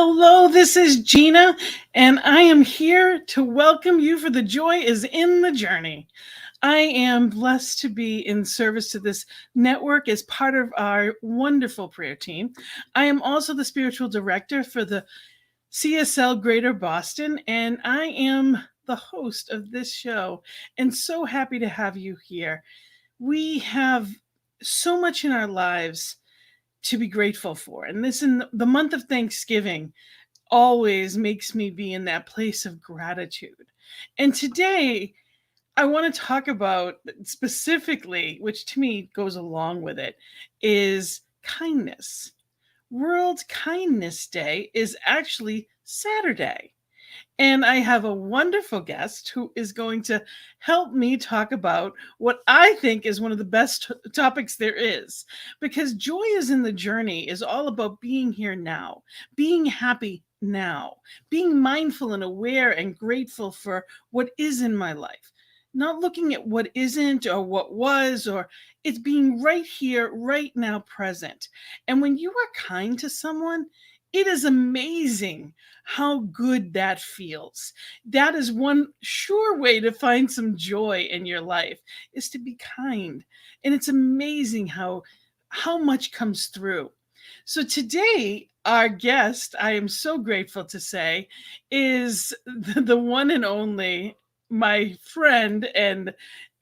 Hello, this is Gina, and I am here to welcome you for the joy is in the journey. I am blessed to be in service to this network as part of our wonderful prayer team. I am also the spiritual director for the CSL Greater Boston, and I am the host of this show, and so happy to have you here. We have so much in our lives to be grateful for, and this in the month of Thanksgiving always makes me be in that place of gratitude. And today, I want to talk about specifically, which to me goes along with it, is kindness. World Kindness Day is actually Saturday. And I have a wonderful guest who is going to help me talk about what I think is one of the best topics there is. Because joy is in the journey is all about being here now, being happy now, being mindful and aware and grateful for what is in my life. Not looking at what isn't or what was, or it's being right here, right now, present. And when you are kind to someone, it is amazing how good that feels. That is one sure way to find some joy in your life is to be kind. And it's amazing how much comes through. So today our guest, I am so grateful to say, is the one and only my friend and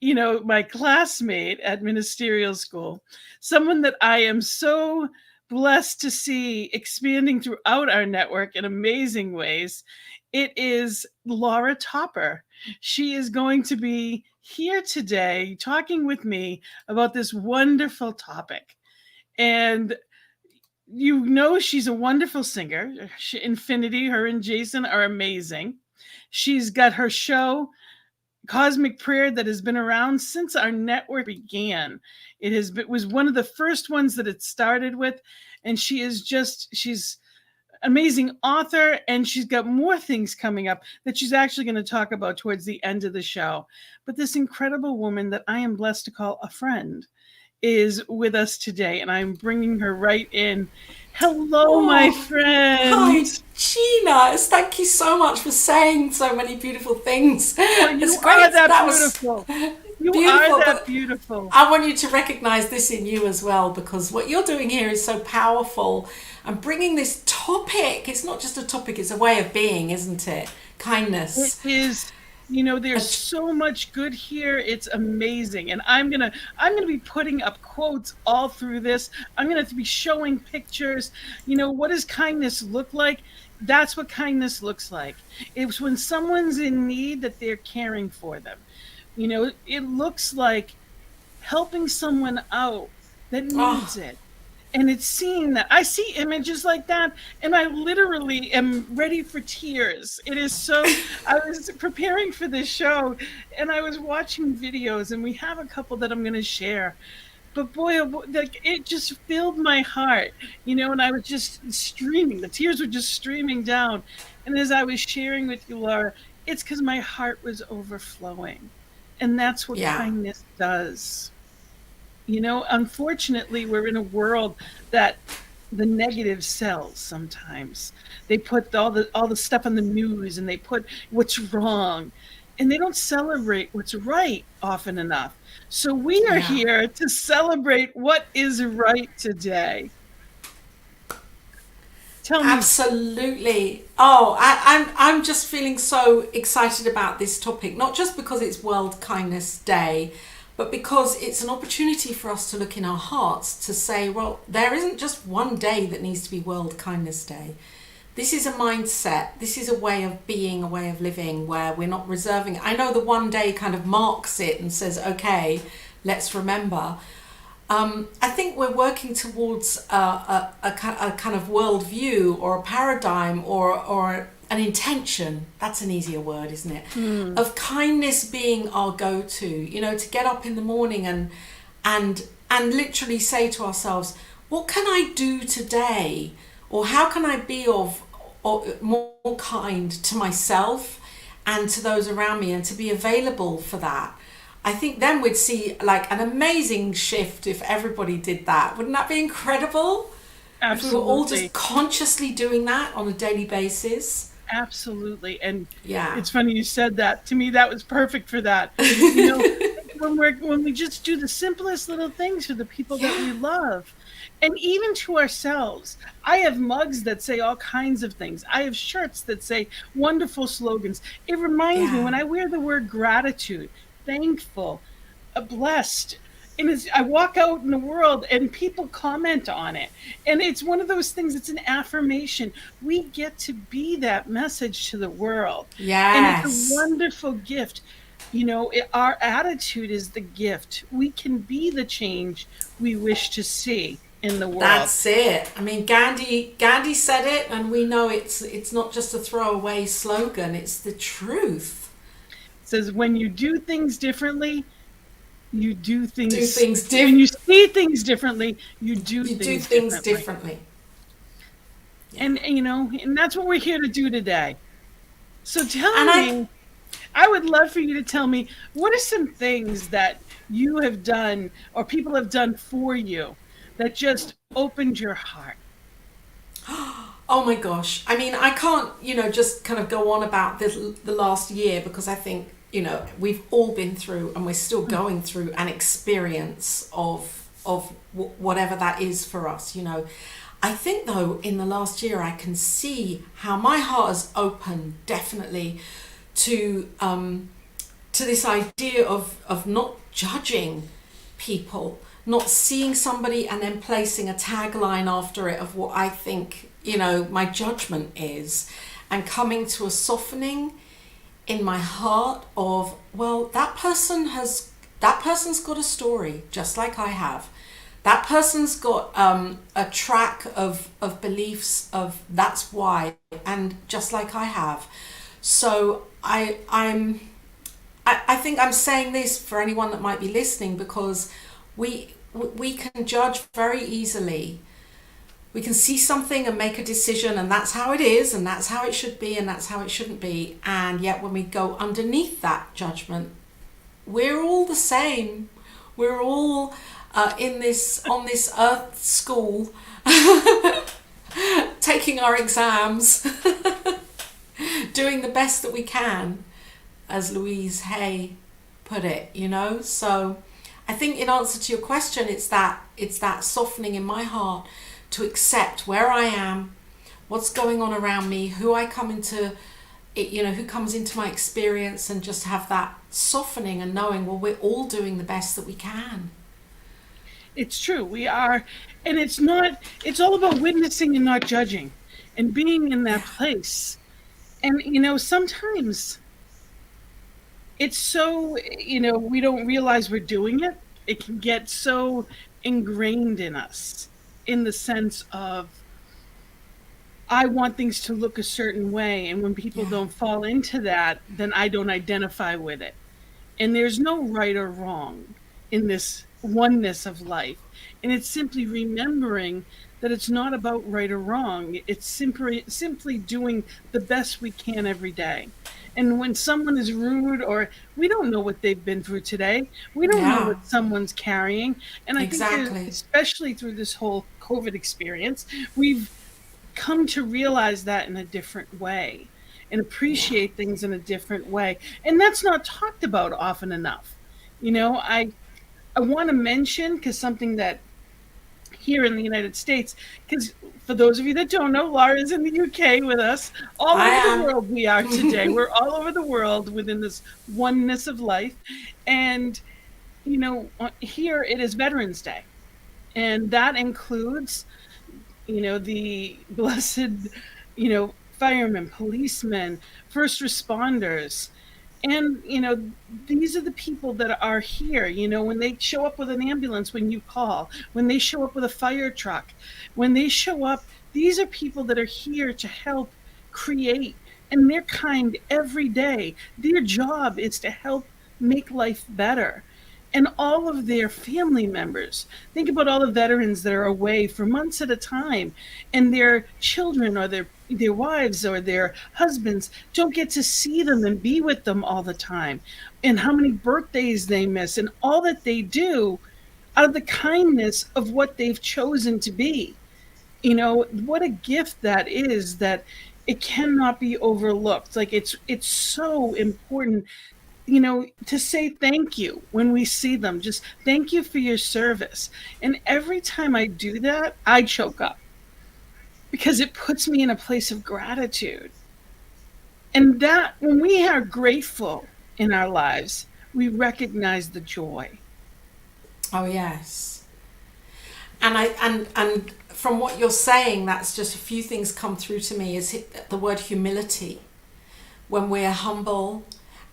my classmate at ministerial school, someone that I am so blessed to see expanding throughout our network in amazing ways. It is Laura Topper. She is going to be here today talking with me about this wonderful topic. And she's a wonderful singer. Infinity, her and Jason are amazing. She's got her show, Cosmic Prayer, that has been around since our network began. It was one of the first ones that it started with, and she's amazing author, and she's got more things coming up that she's actually going to talk about towards the end of the show. But this incredible woman that I am blessed to call a friend is with us today, and I'm bringing her right in. Hello, my friend. Hi, Gina. Thank you so much for saying so many beautiful things. It's great. That beautiful. You beautiful, are that beautiful. I want you to recognize this in you as well, because what you're doing here is so powerful. And bringing this topic, it's not just a topic, it's a way of being, isn't it? Kindness. It is. There's so much good here. It's amazing. And I'm gonna be putting up quotes all through this. I'm gonna be showing pictures. What does kindness look like? That's what kindness looks like. It's when someone's in need that they're caring for them. It looks like helping someone out that needs it. And it's seeing that. I see images like that, and I literally am ready for tears. It is so. I was preparing for this show, and I was watching videos, and we have a couple that I'm going to share. But boy, oh boy, like it just filled my heart, and I was just streaming. The tears were just streaming down. And as I was sharing with you, Laura, it's because my heart was overflowing. And that's what kindness does. Unfortunately, we're in a world that the negative sells sometimes. They put all the stuff on the news, and they put what's wrong, and they don't celebrate what's right often enough. So we are here to celebrate what is right today. Tell me. Absolutely. I'm just feeling so excited about this topic, not just because it's World Kindness Day, but because it's an opportunity for us to look in our hearts to say, well, there isn't just one day that needs to be World Kindness Day. This is a mindset. This is a way of being, a way of living, where we're not reserving. I know the one day kind of marks it and says, okay, let's remember. I think we're working towards a kind of worldview or a paradigm or an intention, that's an easier word, isn't it? Of kindness being our go-to, to get up in the morning and literally say to ourselves, what can I do today? Or how can I be more kind to myself and to those around me, and to be available for that? I think then we'd see like an amazing shift if everybody did that. Wouldn't that be incredible? If we were all Absolutely. just consciously doing that on a daily basis. Absolutely. And Yeah. it's funny you said that. To me, that was perfect for that. You know, when we just do the simplest little things for the people that we Yeah. love, and even to ourselves. I have mugs that say all kinds of things. I have shirts that say wonderful slogans. It reminds me Yeah. when I wear the word gratitude, thankful, blessed. And I walk out in the world and people comment on it. And it's one of those things, it's an affirmation. We get to be that message to the world. And it's a Yes. wonderful gift. Our attitude is the gift. We can be the change we wish to see in the world. That's it. I mean, Gandhi said it, and we know it's not just a throwaway slogan. It's the truth. It says, when you do things differently, you do Do things, things when you see things differently, you do You do things things differently. differently. Yeah. And that's what we're here to do today. So And tell me, I would love for you to tell me, what are some things that you have done or people have done for you that just opened your heart? oh my gosh. I mean, I can't, just kind of go on about the last year because I think, we've all been through and we're still going through an experience of whatever that is for us. I think though in the last year I can see how my heart has opened definitely to this idea of not judging people, not seeing somebody and then placing a tagline after it of what I think, my judgment is, and coming to a softening in my heart of, well, that person's got a story just like I have. That person's got a track of beliefs of that's why, and just like I have. So I think I'm saying this for anyone that might be listening because we can judge very easily. We can see something and make a decision, and that's how it is, and that's how it should be, and that's how it shouldn't be. And yet when we go underneath that judgment, we're all the same. We're all on this earth school taking our exams, doing the best that we can, as Louise Hay put it. So I think in answer to your question, it's that softening in my heart to accept where I am, what's going on around me, who I come into it, who comes into my experience, and just have that softening and knowing, well, we're all doing the best that we can. It's true. We are, and it's all about witnessing and not judging and being in that Yeah. place. And, sometimes it's so, we don't realize we're doing it. It can get so ingrained in us in the sense of, I want things to look a certain way. And when people Yeah. don't fall into that, then I don't identify with it. And there's no right or wrong in this oneness of life. And it's simply remembering that it's not about right or wrong. It's simply doing the best we can every day. And when someone is rude, or we don't know what they've been through today, we don't know Yeah. what someone's carrying. And I think that Exactly. especially through this whole COVID experience, we've come to realize that in a different way and Yeah. appreciate things in a different way. And that's not talked about often enough. I want to mention, because something that here in the United States, because for those of you that don't know, Laura's in the UK with us. All I over the am. world we are today. We're all over the world within this oneness of life. And, here it is Veterans Day. And that includes, the blessed, firemen, policemen, first responders. And, these are the people that are here, when they show up with an ambulance, when you call, when they show up with a fire truck, when they show up, these are people that are here to help create. And they're kind every day. Their job is to help make life better. And all of their family members. Think about all the veterans that are away for months at a time, and their children or their wives or their husbands don't get to see them and be with them all the time, and how many birthdays they miss, and all that they do out of the kindness of what they've chosen to be. What a gift that is, that it cannot be overlooked. Like it's so important, to say thank you when we see them. Just thank you for your service. And every time I do that, I choke up because it puts me in a place of gratitude. And that when we are grateful in our lives, we recognize the joy. Oh yes. And from what you're saying, that's just a few things come through to me, is the word humility. When we're humble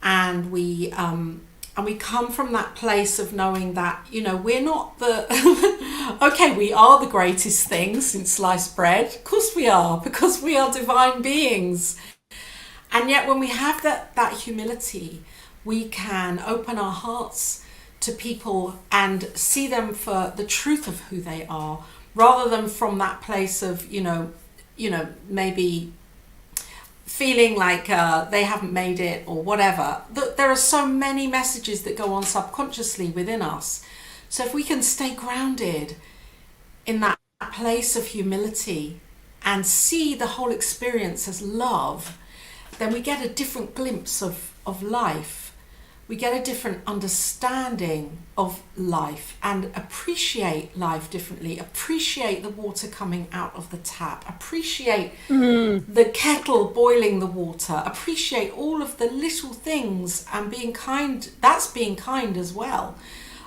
and we come from that place of knowing that, we're not the okay, we are the greatest thing since sliced bread. Of course we are, because we are divine beings. And yet when we have that humility, we can open our hearts to people and see them for the truth of who they are, rather than from that place of, maybe feeling like they haven't made it or whatever. There are so many messages that go on subconsciously within us. So if we can stay grounded in that place of humility and see the whole experience as love, then we get a different glimpse of life. We get a different understanding of life and appreciate life differently. Appreciate the water coming out of the tap. Appreciate the kettle boiling the water. Appreciate all of the little things and being kind. That's being kind as well.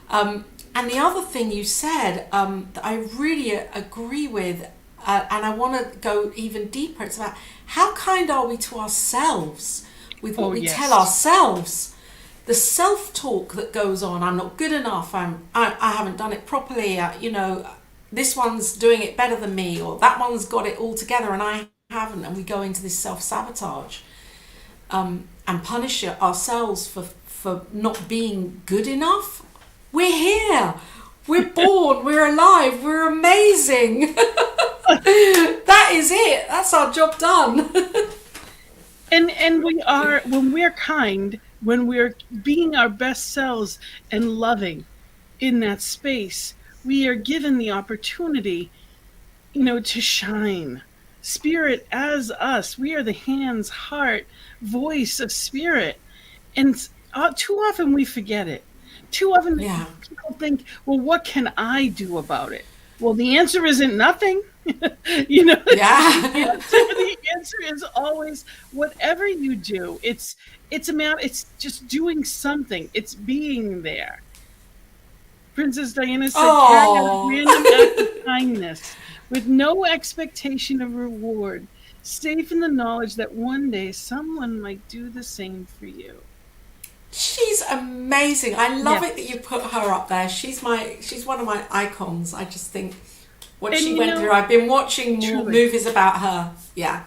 And the other thing you said that I really agree with, and I want to go even deeper, it's about how kind are we to ourselves with what we tell ourselves. The self-talk that goes on, I'm not good enough, I haven't done it properly, this one's doing it better than me, or that one's got it all together and I haven't, and we go into this self-sabotage and punish ourselves for not being good enough. We're here, we're born, we're alive, we're amazing. That is it, that's our job done. And we are, when we're kind, when we're being our best selves and loving in that space, we are given the opportunity, to shine. Spirit as us, we are the hands, heart, voice of spirit. And too often we forget it. Too often people think, well, what can I do about it? Well, the answer isn't nothing. The answer is always whatever you do. It's just doing something. It's being there. Princess Diana said, carry out a random act of kindness with no expectation of reward, safe in the knowledge that one day someone might do the same for you. She's amazing. I love it that you put her up there. She's one of my icons. I just think what she went through. I've been watching more movies about her. Yeah.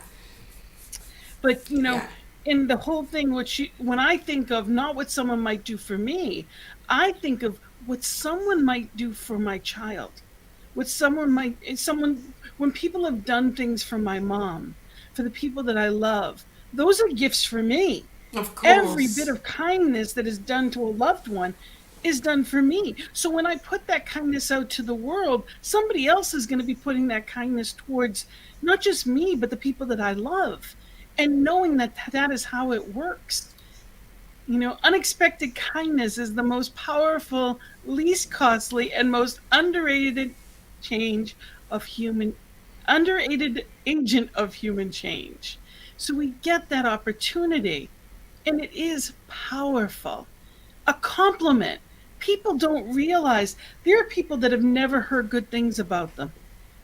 But in the whole thing, when I think of not what someone might do for me, I think of what someone might do for my child. When people have done things for my mom, for the people that I love, those are gifts for me. Of course. Every bit of kindness that is done to a loved one is done for me. So when I put that kindness out to the world, somebody else is going to be putting that kindness towards not just me, but the people that I love. And knowing that that is how it works. Unexpected kindness is the most powerful, least costly, and most underrated agent of human change. So we get that opportunity, and it is powerful. A compliment. People don't realize there are people that have never heard good things about them.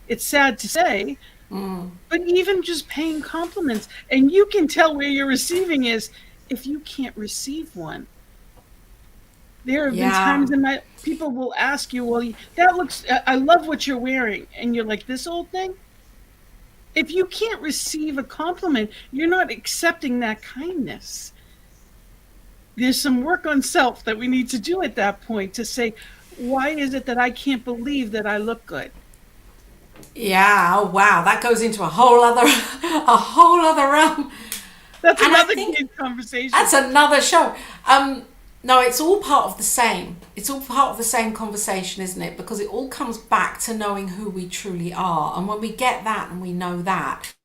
It's sad to say, but even just paying compliments, and you can tell where your receiving is if you can't receive one. There have been times in people will ask you, well, I love what you're wearing. And you're like, this old thing? If you can't receive a compliment, you're not accepting that kindness. There's some work on self that we need to do at that point to say, why is it that I can't believe that I look good? Yeah. Oh, wow. That goes into a whole other realm. That's another good conversation. That's another show. No, it's all part of the same. It's all part of the same conversation, isn't it? Because it all comes back to knowing who we truly are. And when we get that and we know that,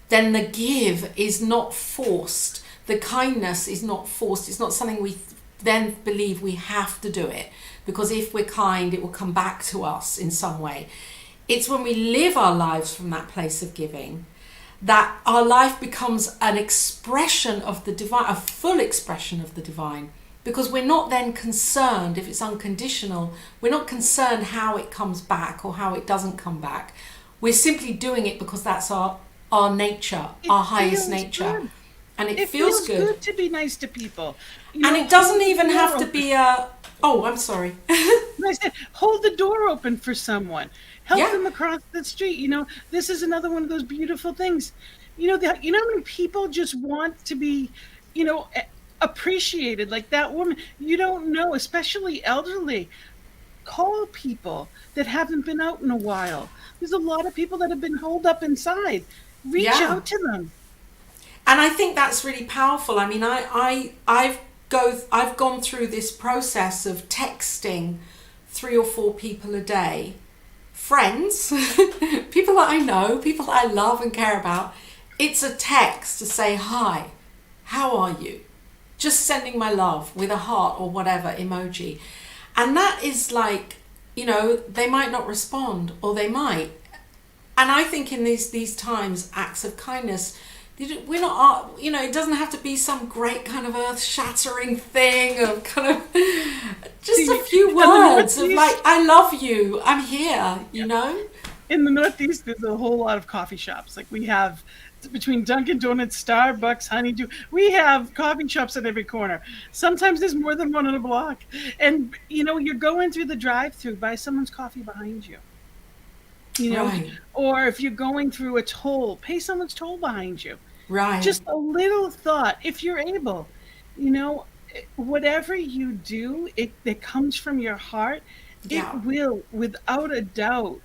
then the give is not forced. The kindness is not forced. It's not something we then believe we have to do it. Because if we're kind, it will come back to us in some way. It's when we live our lives from that place of giving that our life becomes an expression of the divine, a full expression of the divine. Because we're not then concerned if it's unconditional. We're not concerned how it comes back or how it doesn't come back. We're simply doing it because that's our nature, our highest nature. Good. And it feels good to be nice to people. And it doesn't even have to be oh, I'm sorry. I said, hold the door open for someone. Help them across the street. This is another one of those beautiful things. You know how many people just want to be, appreciated, like that woman. You don't know, especially elderly. Call people that haven't been out in a while. There's a lot of people that have been holed up inside. Reach out to them. And I think that's really powerful. I mean, I've gone through this process of texting 3 or 4 people a day, friends, people that I know, people that I love and care about. It's a text to say, hi, how are you? Just sending my love with a heart or whatever emoji. And that is like, they might not respond, or they might. And I think in these times, acts of kindness, we're not, it doesn't have to be some great kind of earth-shattering thing of kind of just a few words of like, I love you, I'm here, In the Northeast, there's a whole lot of coffee shops. Like we have between Dunkin' Donuts, Starbucks, Honeydew, we have coffee shops at every corner. Sometimes there's more than one on a block. And, you're going through the drive-through, buy someone's coffee behind you. Right. Or if you're going through a toll, pay someone's toll behind you. Right. Just a little thought, if you're able, whatever you do, it comes from your heart. Yeah. It will, without a doubt,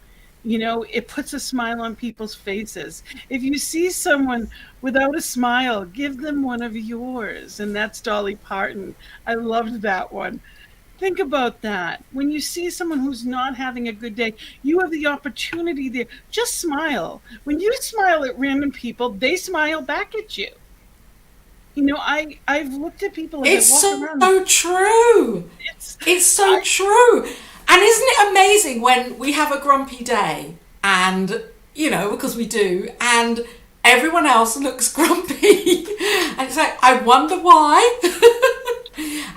it puts a smile on people's faces. If you see someone without a smile, give them one of yours. And that's Dolly Parton. I loved that one. Think about that. When you see someone who's not having a good day, you have the opportunity there. Just smile. When you smile at random people, they smile back at you. I've looked at people as I walk around. So true. It's so true. And isn't it amazing when we have a grumpy day and, because we do, and everyone else looks grumpy. And it's like, I wonder why.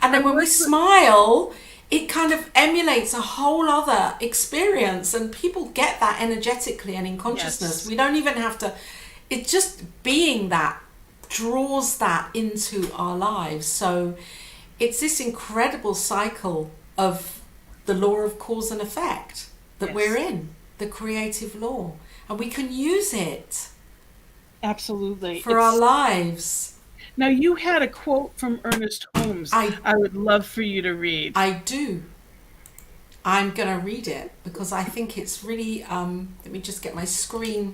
And then when we smile, it kind of emulates a whole other experience, and people get that energetically and in consciousness. Yes. We don't even have to, it's just being that draws that into our lives. So it's this incredible cycle of the law of cause and effect that we're in, the creative law, and we can use it absolutely for our lives. Now, you had a quote from Ernest Holmes I would love for you to read. I do. I'm going to read it because I think it's really, let me just get my screen.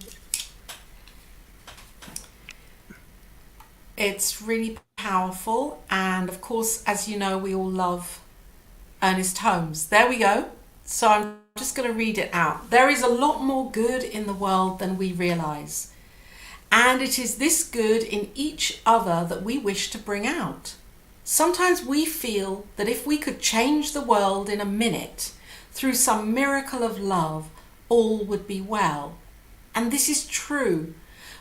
It's really powerful. And of course, as you know, we all love Ernest Holmes. There we go. So I'm just going to read it out. There is a lot more good in the world than we realize. And it is this good in each other that we wish to bring out. Sometimes we feel that if we could change the world in a minute through some miracle of love, all would be well. And this is true.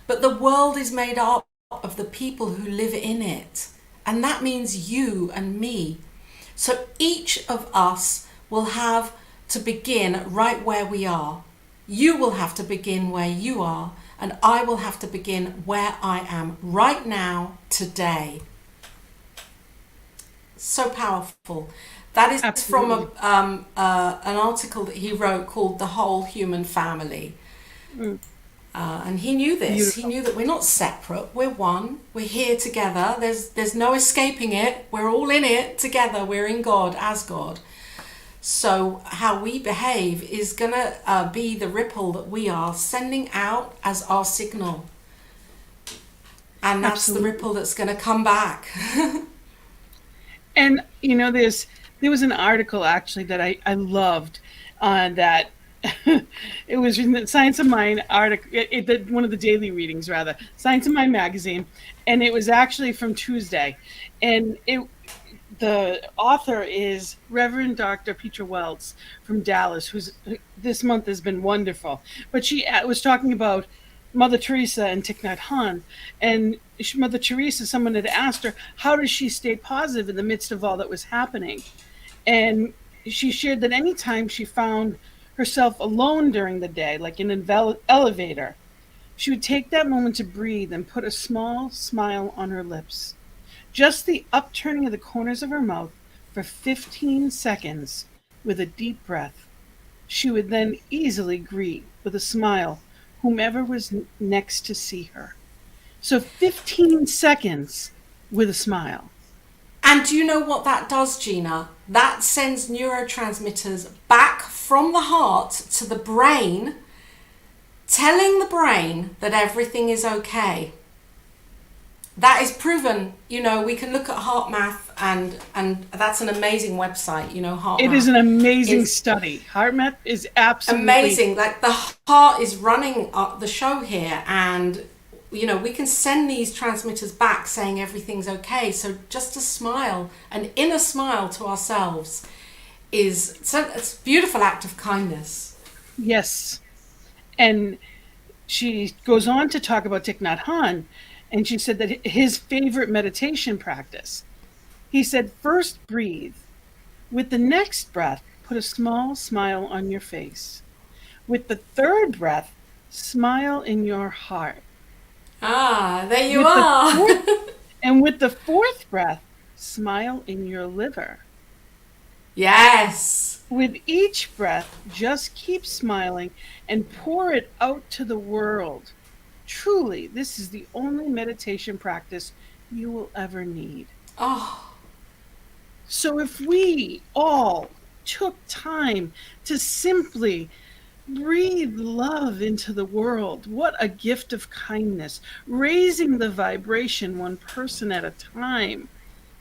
But the world is made up of the people who live in it. And that means you and me. So each of us will have to begin right where we are. You will have to begin where you are. And I will have to begin where I am right now, today. So powerful. That is Absolutely. From an article that he wrote called The Whole Human Family. And he knew this. Beautiful. He knew that we're not separate. We're one. We're here together. There's no escaping it. We're all in it together. We're in God, as God. So how we behave is going to be the ripple that we are sending out as our signal. And that's Absolutely. The ripple that's going to come back. And There was an article actually that I loved on that. It was in the Science of Mind article, one of the daily readings rather, Science of Mind magazine, and it was actually from Tuesday, and the author is Reverend Dr. Petra Wells from Dallas, who's this month has been wonderful. But she was talking about Mother Teresa and Thich Nhat Hanh, and Mother Teresa, someone had asked her, how does she stay positive in the midst of all that was happening? And she shared that anytime she found herself alone during the day, like in an elevator, she would take that moment to breathe and put a small smile on her lips. Just the upturning of the corners of her mouth for 15 seconds with a deep breath. She would then easily greet with a smile whomever was next to see her. So 15 seconds with a smile. And do you know what that does, Gina? That sends neurotransmitters back from the heart to the brain, telling the brain that everything is okay. That is proven. We can look at HeartMath, and that's an amazing website. HeartMath. It is an amazing study. HeartMath is absolutely amazing. Like, the heart is running the show here, and we can send these transmitters back saying everything's okay. So just a smile, an inner smile to ourselves, it's a beautiful act of kindness. Yes. And she goes on to talk about Thich Nhat Hanh, and she said that his favorite meditation practice, he said, first breathe. With the next breath, put a small smile on your face. With the third breath, smile in your heart. Ah, there you are. And with the fourth breath, smile in your liver. Yes. With each breath, just keep smiling and pour it out to the world. Truly, this is the only meditation practice you will ever need. Oh. So if we all took time to simply breathe love into the world, what a gift of kindness, raising the vibration one person at a time.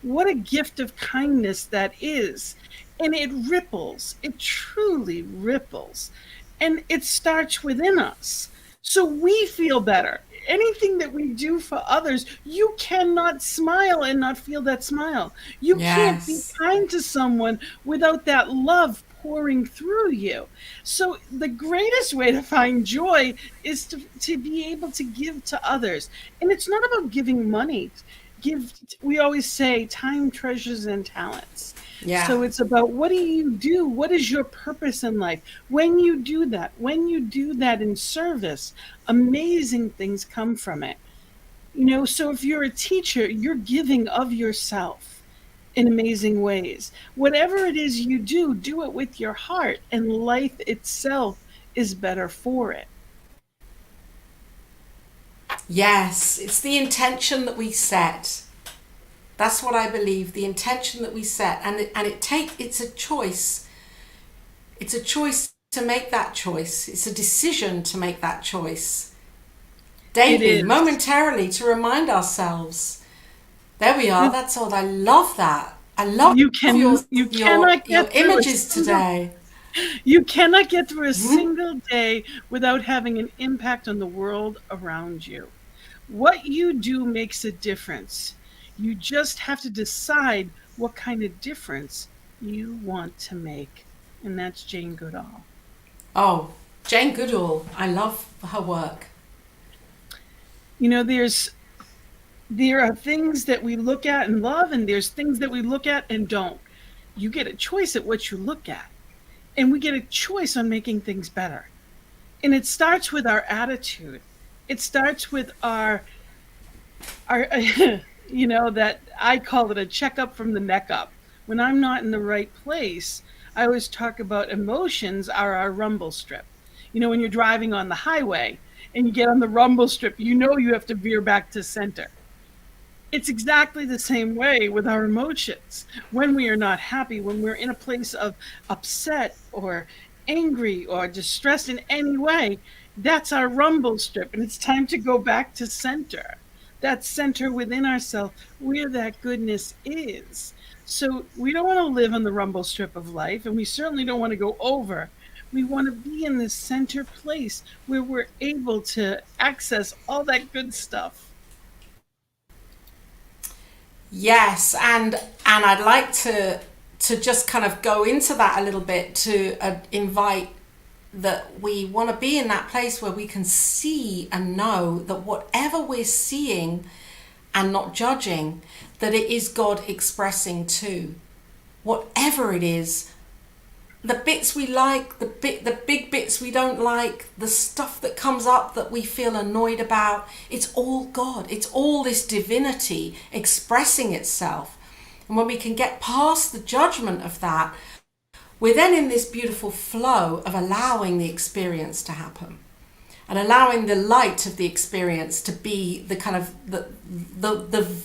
What a gift of kindness that is. And it ripples, it truly ripples. And it starts within us. So we feel better. Anything that we do for others, you cannot smile and not feel that smile. You can't be kind to someone without that love pouring through you. So the greatest way to find joy is to be able to give to others. And it's not about giving money. We always say time, treasures, and talents. Yeah. So it's about, what do you do? What is your purpose in life? When you do that in service, amazing things come from it. So if you're a teacher, you're giving of yourself in amazing ways. Whatever it is you do it with your heart, and life itself is better for it. Yes, it's the intention that we set. That's what I believe, the intention that we set. And it's a choice. It's a choice to make that choice. It's a decision to make that choice. Daily, momentarily, to remind ourselves. There we are. That's all. I love that. I love your images today. You cannot get through a single day without having an impact on the world around you. What you do makes a difference. You just have to decide what kind of difference you want to make. And that's Jane Goodall. Oh, Jane Goodall. I love her work. There are things that we look at and love, and there's things that we look at and don't. You get a choice at what you look at. And we get a choice on making things better. And it starts with our attitude. It starts with our that I call it a checkup from the neck up. When I'm not in the right place, I always talk about emotions are our rumble strip. When you're driving on the highway and you get on the rumble strip, you have to veer back to center. It's exactly the same way with our emotions. When we are not happy, when we're in a place of upset or angry or distressed in any way, that's our rumble strip, and it's time to go back to center. That center within ourselves where that goodness is. So we don't want to live on the rumble strip of life, and we certainly don't want to go over. We want to be in this center place where we're able to access all that good stuff. Yes, and I'd like to just kind of go into that a little bit to invite that we want to be in that place where we can see and know that whatever we're seeing and not judging, that it is God expressing too. Whatever it is, the bits we like, the big bits we don't like, the stuff that comes up that we feel annoyed about, it's all God. It's all this divinity expressing itself. And when we can get past the judgment of that, we're then in this beautiful flow of allowing the experience to happen and allowing the light of the experience to be the kind of the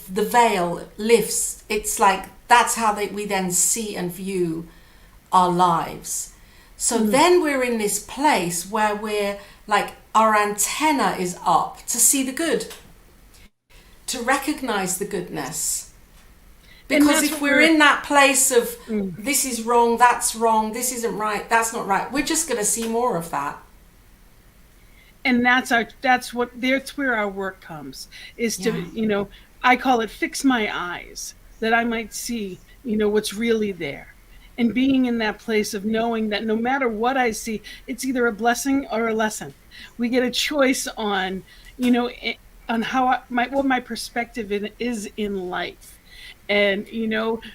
veil lifts. It's like that's how we then see and view our lives. So then we're in this place where we're like, our antenna is up to see the good, to recognize the goodness. Because if we're in that place of this is wrong, this isn't right, that's not right, we're just going to see more of that. And that's where our work comes, is to, I call it fix my eyes, that I might see, what's really there. And being in that place of knowing that no matter what I see, it's either a blessing or a lesson. We get a choice on, on how what my perspective is in life. And,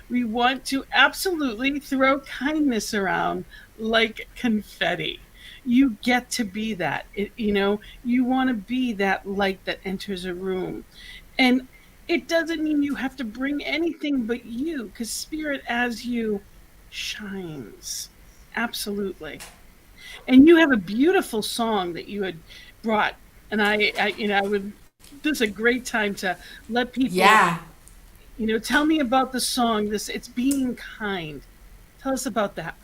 we want to absolutely throw kindness around like confetti. You get to be that, you want to be that light that enters a room. And it doesn't mean you have to bring anything but you, because Spirit as you shines. Absolutely. And you have a beautiful song that you had brought. And this is a great time to let people... Yeah. Tell me about the song. It's Being Kind. Tell us about that.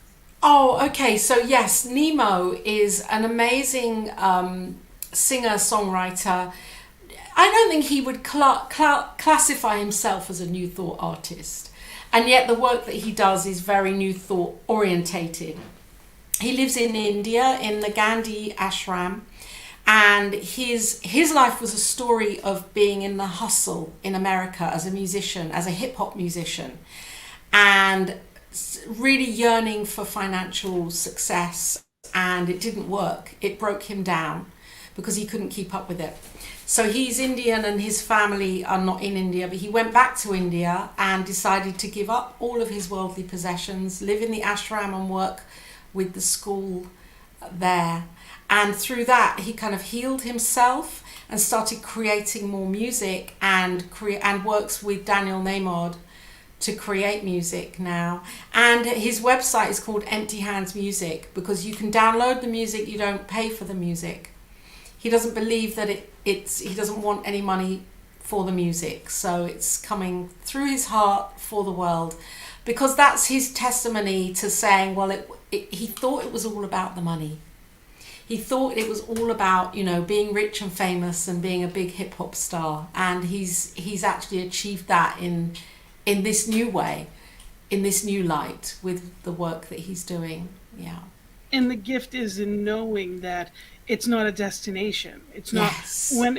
Oh, okay. So yes, Nemo is an amazing singer-songwriter. I don't think he would classify himself as a New Thought artist. And yet the work that he does is very New Thought orientated. He lives in India, in the Gandhi ashram. And his life was a story of being in the hustle in America as a musician, as a hip hop musician, and really yearning for financial success. And it didn't work. It broke him down because he couldn't keep up with it. So he's Indian and his family are not in India, but he went back to India and decided to give up all of his worldly possessions, live in the ashram and work with the school there. And through that, he kind of healed himself and started creating more music and works with Daniel Nemo to create music now. And his website is called Empty Hands Music because you can download the music, you don't pay for the music. He doesn't believe that he doesn't want any money for the music. So it's coming through his heart for the world, because that's his testimony to saying, well, he thought it was all about the money. He thought it was all about, being rich and famous and being a big hip hop star. And he's actually achieved that in this new way, in this new light with the work that he's doing. Yeah. And the gift is in knowing that it's not a destination. It's not when,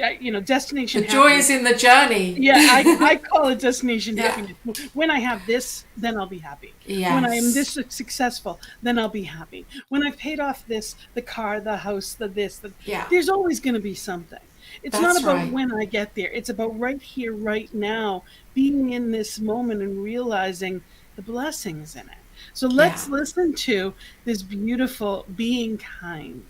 destination. The joy is in the journey. Yeah, I call it destination happiness. When I have this, then I'll be happy. Yes. When I am this successful, then I'll be happy. When I've paid off this, the car, the house, there's always going to be something. It's not about when I get there. It's about right here, right now, being in this moment and realizing the blessings in it. So let's listen to this beautiful Being Kind.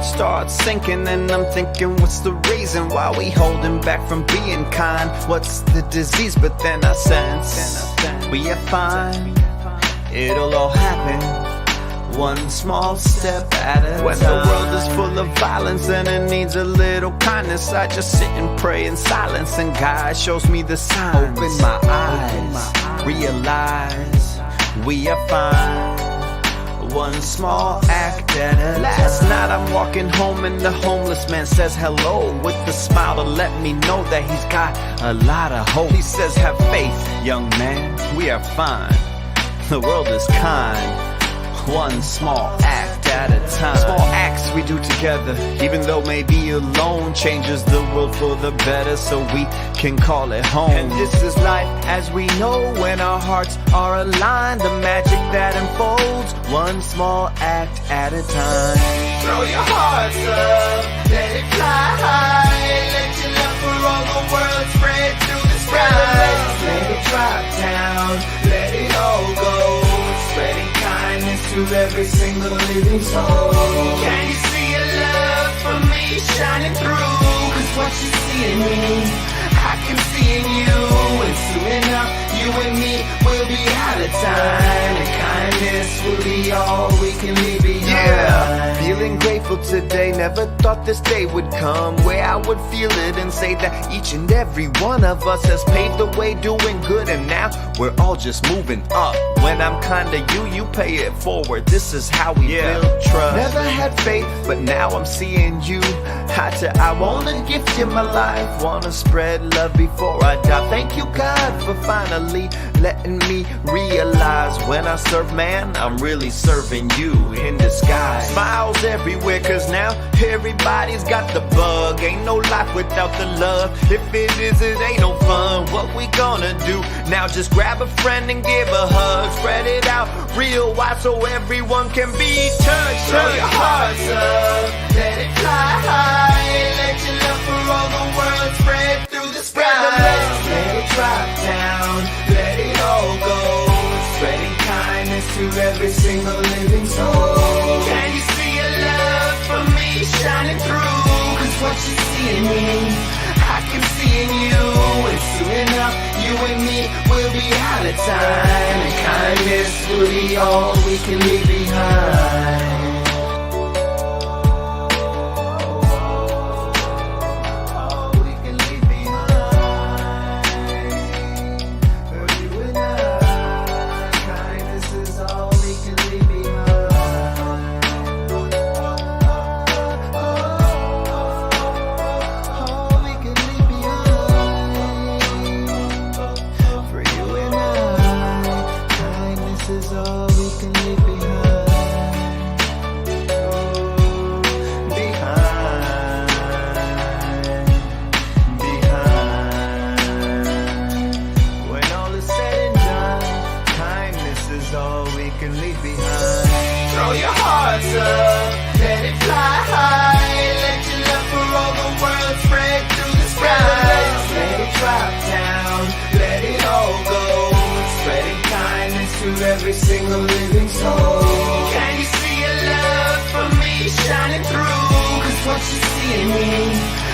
heart starts sinking, and I'm thinking, what's the reason why we holding back from being kind? What's the disease? But then I sense we are fine. It'll all happen, one small step at a time. When the world is full of violence and it needs a little kindness, I just sit and pray in silence, and God shows me the signs. Open my eyes, realize we are fine, one small act at a time. Last night I'm walking home and the homeless man says hello with a smile to let me know that he's got a lot of hope. He says, have faith, young man, we are fine. The world is kind, one small act at a time. Small acts we do together, even though maybe alone, changes the world for the better, so we can call it home. And this is life as we know, when our hearts are aligned, the magic that unfolds, one small act at a time. Throw your hearts up, let it fly high, let your love for all the world spread through the skies. Let it drop down, let it all go, spreading kindness to every single living soul. Can you see your love for me shining through? Cause what you see in me, I can see in you. And soon enough, you and me will be out of time, and kindness will be all we can leave behind. Yeah, feeling grateful today. Never thought this day would come where I would feel it and say that each and every one of us has paved the way doing good, and now we're all just moving up. When I'm kinda you pay it forward. This is how we build trust. Never had faith, but now I'm seeing you eye to eye. Wanna gift you my life, wanna spread love before I die. Thank you, God, for finally letting me realize when I serve man, I'm really serving you in disguise. Smiles everywhere, cause now everybody's got the bug. Ain't no life without the love. If it is, it ain't no fun. What we gonna do now? Just grab a friend and give a hug. Spread it out real wide so everyone can be touched. Throw your hearts up, let it fly high, let your love for all the world spread through the skies. Let it drop down, let it all go, spreading kindness to every single living soul. Can you see your love for me shining through? Cause what you see in me, I can see in you. And soon enough, you and me will be out of time, and kindness will be all we can leave behind. Every single living soul. Can you see your love for me shining through? Cause what you see in me,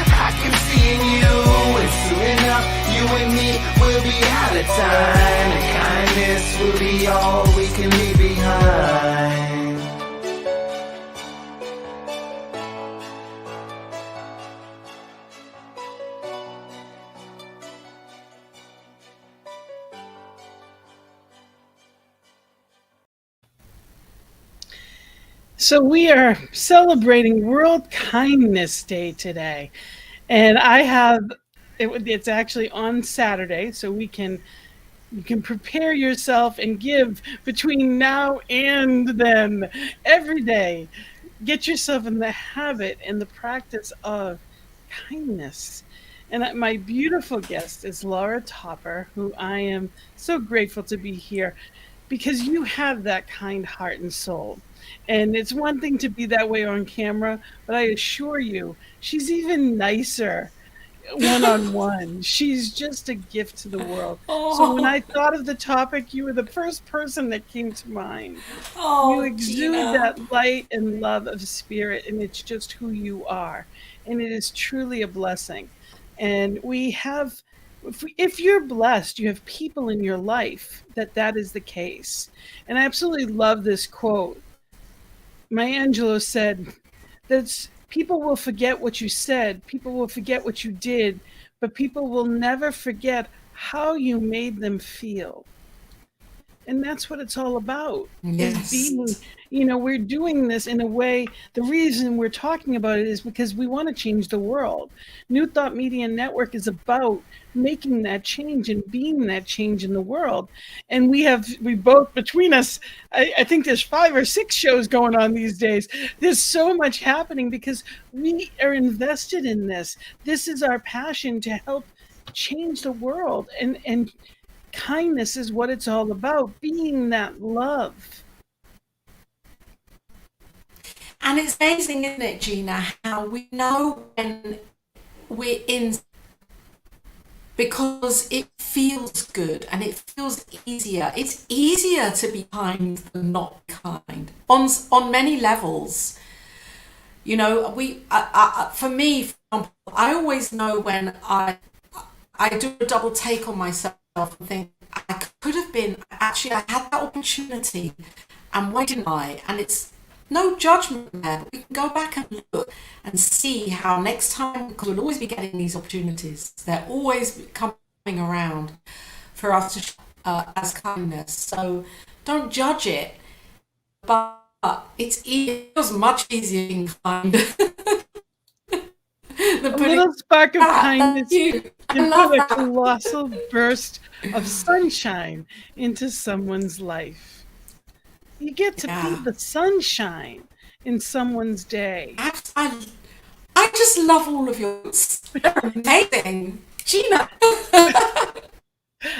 I can see in you. And soon enough, you and me will be out of time, and kindness will be all we can leave behind. So we are celebrating World Kindness Day today, and I have it's actually on Saturday, so you can prepare yourself and give between now and then every day. Get yourself in the habit and the practice of kindness. And my beautiful guest is Laura Topper, who I am so grateful to be here because you have that kind heart and soul. And it's one thing to be that way on camera, but I assure you, she's even nicer one-on-one. She's just a gift to the world. So when Oh, I thought of the topic, you were the first person that came to mind. You oh, exude Gina. that light and love of spirit, and it's just who you are. And it is truly a blessing. And we have, if you're blessed, you have people in your life that is the case. And I absolutely love this quote. Maya Angelou said that people will forget what you said, people will forget what you did, but people will never forget how you made them feel. And that's what it's all about, is Yes. being, we're doing this in a way. The reason we're talking about it is because we want to change the world. New Thought Media Network is about making that change and being that change in the world. And we both, between us, I think there's 5 or 6 shows going on these days. There's so much happening because we are invested in this. This is our passion, to help change the world. And kindness is what it's all about, being that love. And it's amazing, isn't it, Gina, how we know when we're in, because it feels good and it feels easier. It's easier to be kind than not kind on many levels. For me, for example, I always know when I do a double take on myself and think, I could have been, actually, I had that opportunity, and why didn't I? And it's no judgment there. We can go back and look and see how next time, because we'll always be getting these opportunities. They're always coming around for us to as kindness. So don't judge it, but it feels much easier being kind. A little spark of kindness You. can put a colossal burst of sunshine into someone's life. You get to be the sunshine in someone's day. I just love all of yours. They're amazing. Gina. I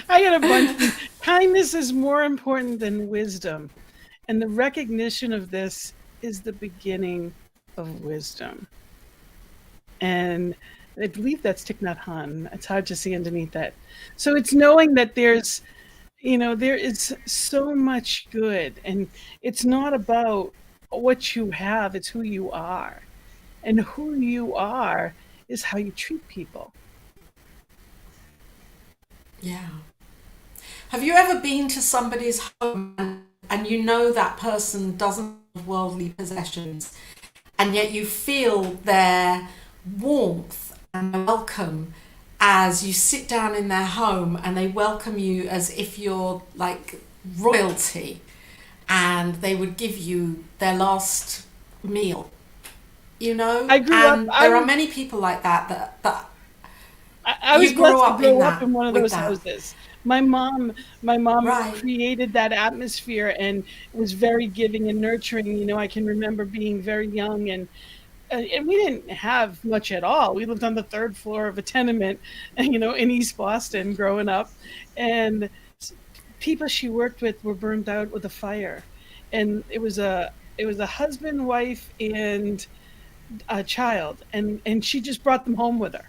got a bunch. Kindness is more important than wisdom. And the recognition of this is the beginning of wisdom. And I believe that's Thich Nhat Hanh. It's hard to see underneath that. So it's knowing that there is so much good, and it's not about what you have, it's who you are. And who you are is how you treat people. Yeah. Have you ever been to somebody's home and you know that person doesn't have worldly possessions, and yet you feel their warmth and welcome as you sit down in their home, and they welcome you as if you're like royalty, and they would give you their last meal, I grew and up. there are many people like that I was you grew blessed to up grow in up that, in one of with those that. houses. My mom Right. created that atmosphere and was very giving and nurturing. I can remember being very young, and we didn't have much at all. We lived on the 3rd floor of a tenement, in East Boston growing up. And people she worked with were burned out with a fire. And it was a husband, wife, and a child. And she just brought them home with her.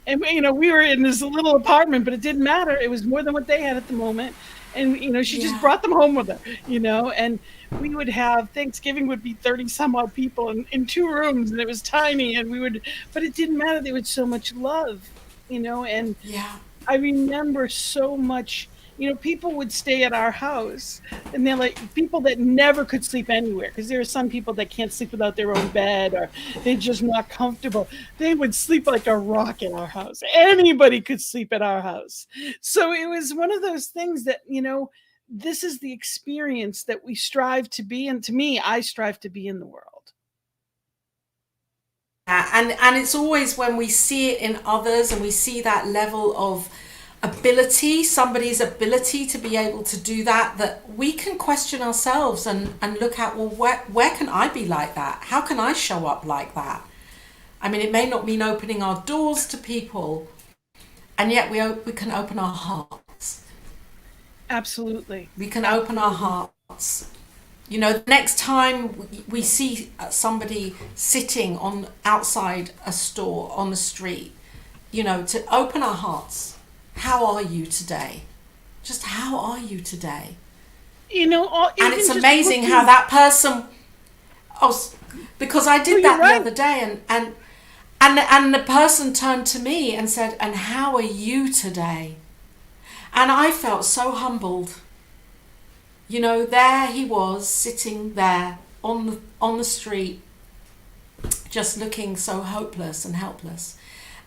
And we were in this little apartment, but it didn't matter. It was more than what they had at the moment. And she just Yeah. brought them home with her, and we would have Thanksgiving would be 30 some odd people in 2 rooms, and it was tiny, but it didn't matter. There was so much love, and Yeah. I remember so much. People would stay at our house, and they're like people that never could sleep anywhere, because there are some people that can't sleep without their own bed, or they're just not comfortable. They would sleep like a rock in our house. Anybody could sleep at our house. So it was one of those things that, this is the experience that we strive to be. And to me, I strive to be in the world. And it's always when we see it in others, and we see that level of ability, somebody's ability to be able to do that, that we can question ourselves and look at, well, where can I be like that? How can I show up like that? I mean, it may not mean opening our doors to people, and yet we can open our hearts. Absolutely. We can open our hearts. The next time we see somebody sitting outside a store on the street, to open our hearts. How are you today? Just how are you today? And it's amazing how that person, because I did that the other day, and the person turned to me and said, "And how are you today?" And I felt so humbled. There he was sitting there on the street, just looking so hopeless and helpless.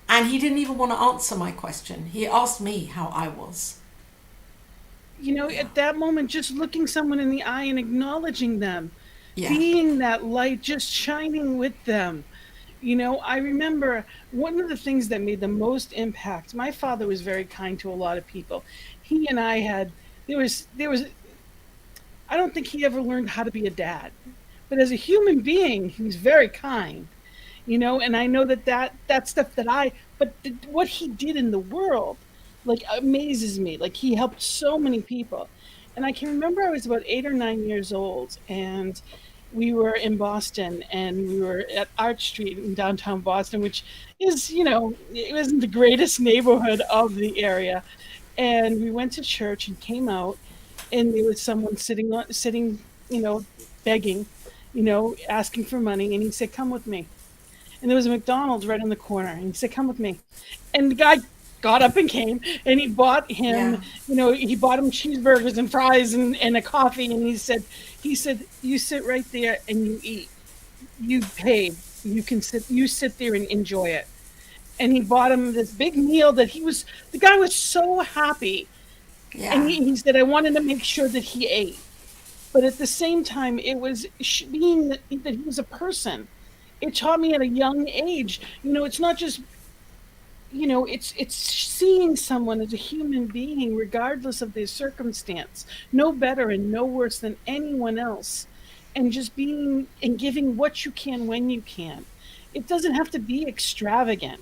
And he didn't even want to answer my question. He asked me how I was. At that moment, just looking someone in the eye and acknowledging them, Yeah. being that light, just shining with them. I remember one of the things that made the most impact. My father was very kind to a lot of people. He and I had, there was, I don't think he ever learned how to be a dad, but as a human being, he was very kind, and I know that stuff but what he did in the world, amazes me. He helped so many people. And I can remember I was about 8 or 9 years old, and we were in Boston, and we were at Arch Street in downtown Boston, which is, it wasn't the greatest neighborhood of the area. And we went to church and came out, and there was someone sitting, begging, asking for money. And he said, "Come with me." And there was a McDonald's right in the corner. And he said, "Come with me." And the guy got up and came, and he bought him, he bought him cheeseburgers and fries and a coffee. And he said, "You sit right there and you eat. You paid. You sit there and enjoy it." And he bought him this big meal the guy was so happy. Yeah. And he said, "I wanted to make sure that he ate." But at the same time, it was being that he was a person. It taught me at a young age, it's not just, it's seeing someone as a human being, regardless of their circumstance, no better and no worse than anyone else. And just being and giving what you can when you can. It doesn't have to be extravagant.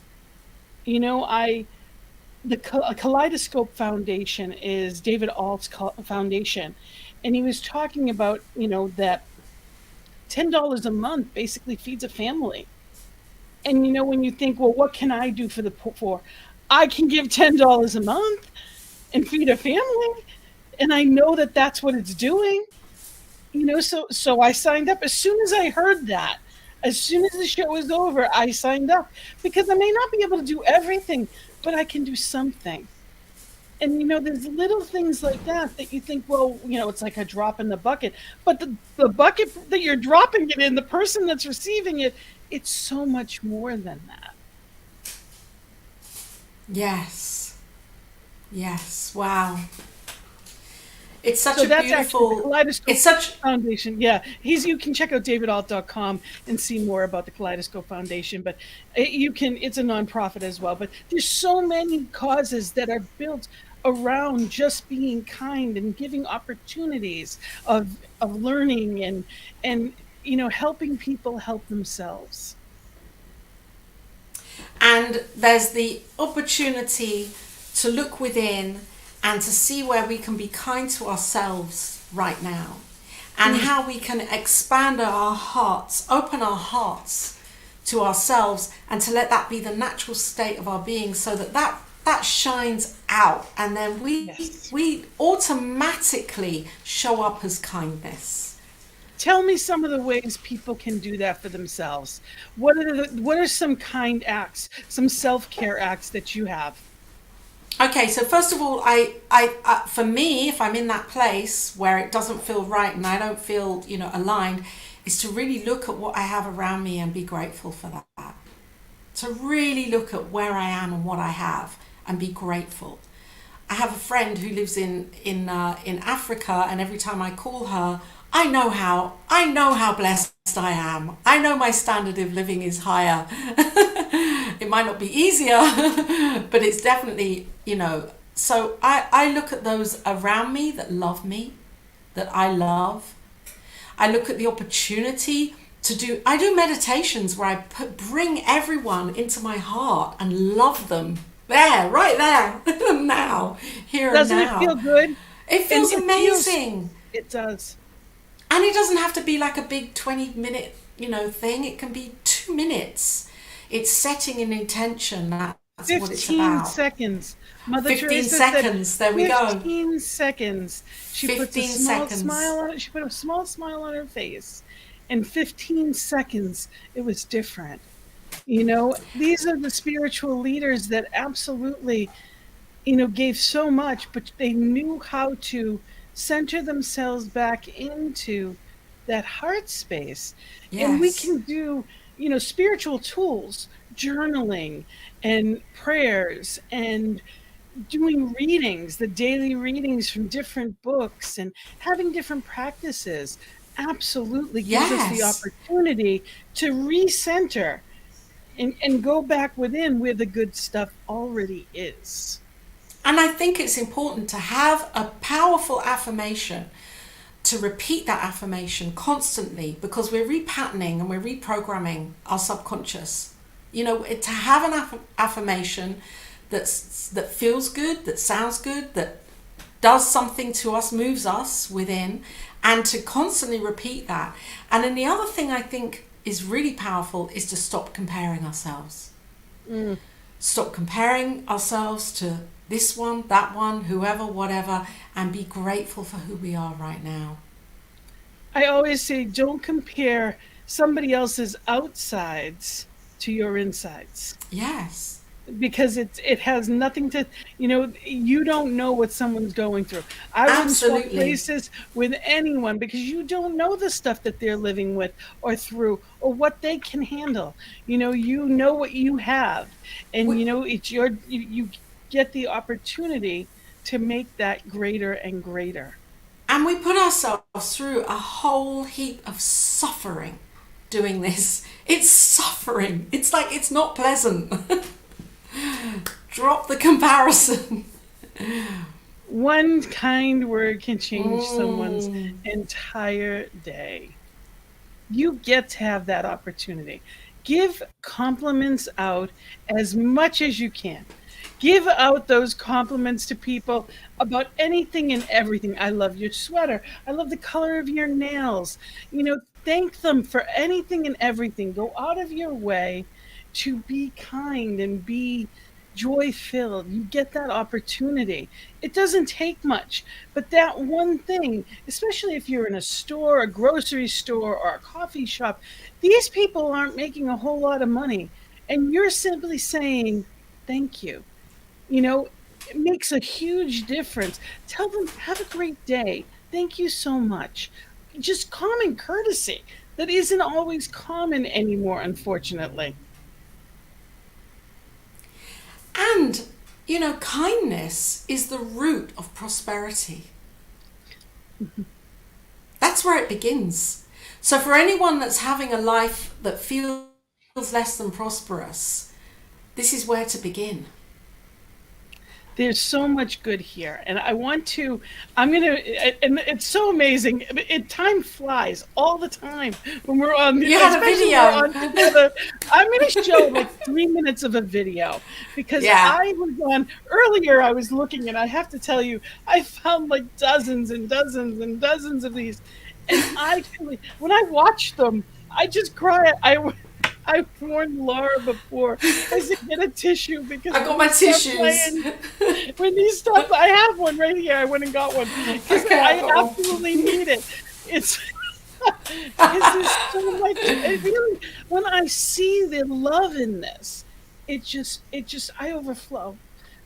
The Kaleidoscope Foundation is David Alt's foundation. And he was talking about, that $10 a month basically feeds a family. And, when you think, well, what can I do for the poor? I can give $10 a month and feed a family. And I know that that's what it's doing. So I signed up. As soon as I heard that, as soon as the show was over, I signed up, because I may not be able to do everything, but I can do something. And, there's little things like that you think, well, it's like a drop in the bucket. But the bucket that you're dropping it in, the person that's receiving it, it's so much more than that. Yes. Wow. It's such a beautiful. It's such foundation. Yeah, you can check out davidalt.com and see more about the Kaleidoscope Foundation. But it's a nonprofit as well. But there's so many causes that are built around just being kind and giving opportunities of learning and helping people help themselves. And there's the opportunity to look within and to see where we can be kind to ourselves right now, and how we can expand our hearts, open our hearts to ourselves, and to let that be the natural state of our being, so that shines out, and then we automatically show up as kindness. Tell me some of the ways people can do that for themselves. What are some kind acts, some self-care acts that you have? Okay, so first of all, I for me, if I'm in that place where it doesn't feel right and I don't feel, aligned, is to really look at what I have around me and be grateful for that. To really look at where I am and what I have and be grateful. I have a friend who lives in Africa, and every time I call her, I know how blessed I am. I know my standard of living is higher. It might not be easier, but it's definitely, so I look at those around me that love me, that I love. I look at the opportunity I do meditations where I bring everyone into my heart and love them right there, now, here and now. Doesn't it feel good? It feels amazing. It does. And it doesn't have to be like a big 20-minute, thing. It can be 2 minutes. It's setting an intention. That's That's what it's 15 about. seconds. Mother 15 Teresa seconds. said, There we go. 15 seconds. She puts a 15 small seconds. smile on. She put a small smile on her face. In 15 seconds, it was different. You know, these are the spiritual leaders that absolutely, you know, gave so much, but they knew how to center themselves back into that heart space. And we Yes. can do, you know, spiritual tools, journaling and prayers and doing readings, the daily readings from different books and having different practices absolutely gives us the Yes. opportunity to recenter and go back within where the good stuff already is. And I think it's important to have a powerful affirmation, to repeat that affirmation constantly, because we're repatterning and we're reprogramming our subconscious. You know, to have an affirmation that feels good, that sounds good, that does something to us, moves us within, and to constantly repeat that. And then the other thing I think is really powerful is to stop comparing ourselves. Stop comparing ourselves to this one, that one, whoever, whatever, and be grateful for who we are right now. I always say, don't compare somebody else's outsides to your insides, Yes. because it has nothing to, you know, you don't know what someone's going through. I wouldn't swap Absolutely. places with anyone because you don't know the stuff that they're living with or through or what they can handle. You know what you have, and you know it's you get the opportunity to make that greater and greater. And we put ourselves through a whole heap of suffering doing this. It's suffering. It's like, it's not pleasant. Drop the comparison. One kind word can change someone's entire day. You get to have that opportunity. Give compliments out as much as you can. Give out those compliments to people about anything and everything. I love your sweater. I love the color of your nails. You know, thank them for anything and everything. Go out of your way to be kind and be joy filled. You get that opportunity. It doesn't take much, but that one thing, especially if you're in a store, a grocery store, or a coffee shop, these people aren't making a whole lot of money, and you're simply saying thank you. You know, it makes a huge difference. Tell them, have a great day. Thank you so much. Just common courtesy that isn't always common anymore, unfortunately. And, you know, kindness is the root of prosperity. That's where it begins. So for anyone that's having a life that feels less than prosperous, this is where to begin. There's so much good here, and I'm going to, and it's so amazing. Time flies all the time when we're on. You had a video. I'm going to show like 3 minutes of a video because I was on earlier. I was looking, and I have to tell you, I found like dozens and dozens and dozens of these, and when I watch them, I just cry. I've warned Laura before. I said, get a tissue because I got my tissues. When these stop, I have one right here. I went and got one because I absolutely need it. It's there's so much. Really, when I see the love in this, it just I overflow.